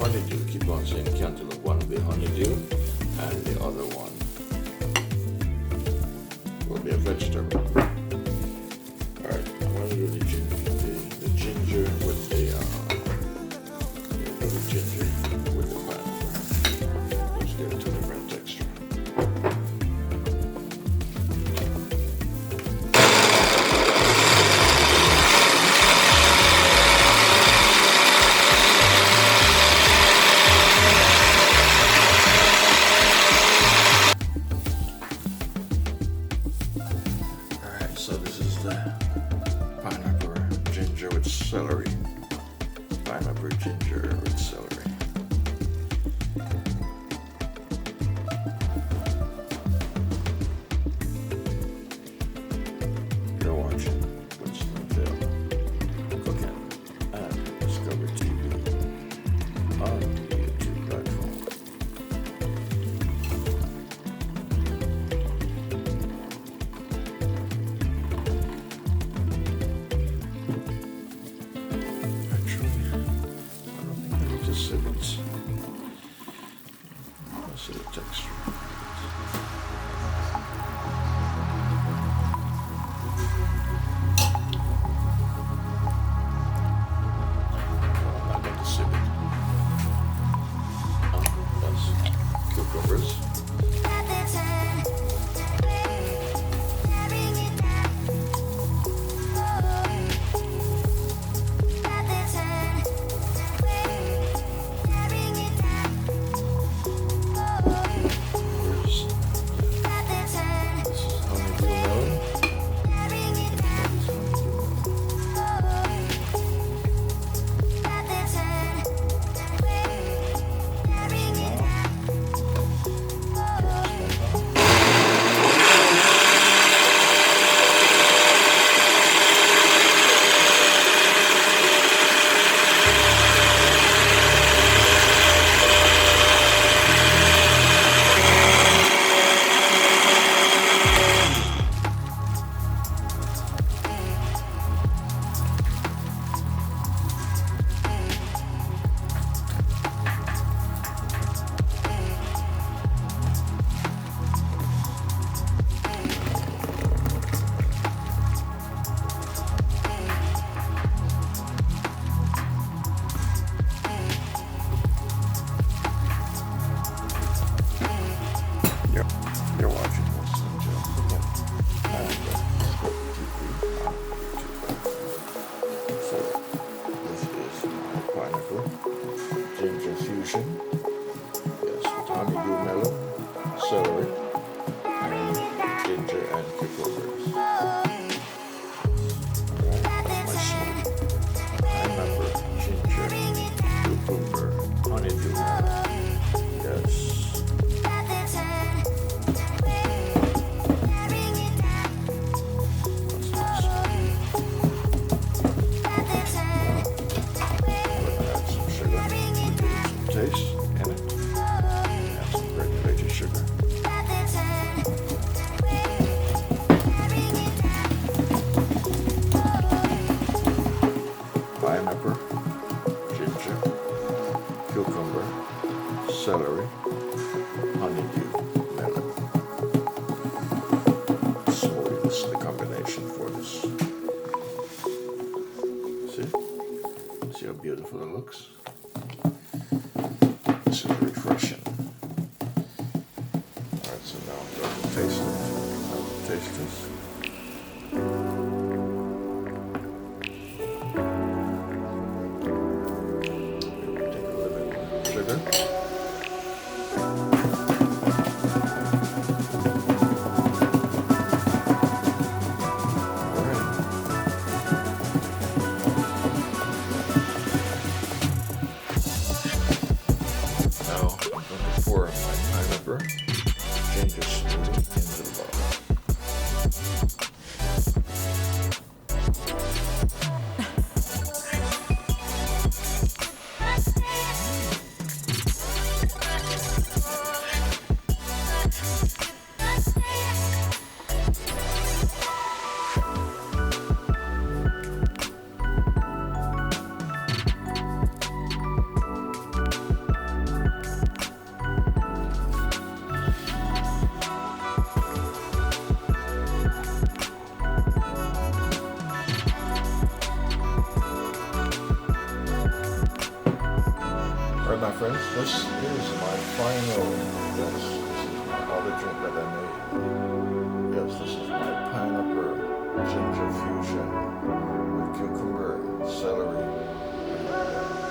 honeydew. Keep on saying cantaloupe. One will be honeydew, and the other one will be a vegetable. Alright, I'm going to do the ginger with the pineapple. Let's get it to a different texture. So this is the pineapple ginger with celery. Pineapple ginger with celery. You're watching Winston GeL cooking and Discover TV on the YouTube platform. Let's see the texture. I got the civet. That's cucumbers. You're watching Winston GeL again. So this is my pineapple ginger fusion. Yes, with honeydew melon, celery, and ginger and cucumbers. Alright, that's my smoothie. Pineapple, ginger, cucumber, honeydew melon. Yes. Taste in it. Add some granulated sugar. Pineapple, ginger, cucumber, celery, honeydew, melon. Smoothie, this is the combination for this. See? See how beautiful it looks? This is refreshing. Alright, so now I'm going to taste it. I'll taste this. Take a little bit more sugar. Pour my pineapple ginger smoothie into the bowl. friends, this is my final, yes, this is my other drink that I made. Yes, this is my pineapple ginger fusion with cucumber, celery, and